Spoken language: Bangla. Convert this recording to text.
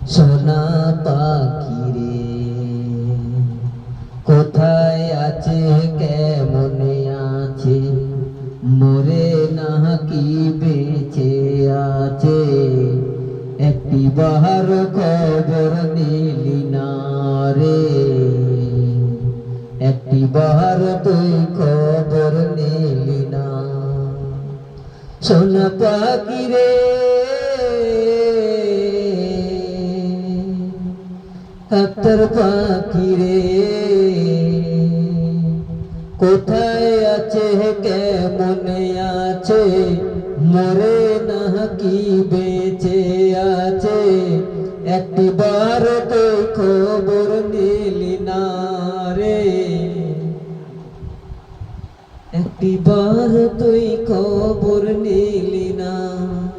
সোনা পাখিরে কোথায় আছে কেমনে আছে মরে নাকি বেঁচে আছে একটি বাহার খবর নিলি না রে একটি বাহার তুই খবর নিলি না সোনা পাখিরে আতর পাখিরে কোথায় আছে কেমনে আছে মরে নাকি বেঁচে আছে একটি বার তুই খবর নিলি না রে একটি বার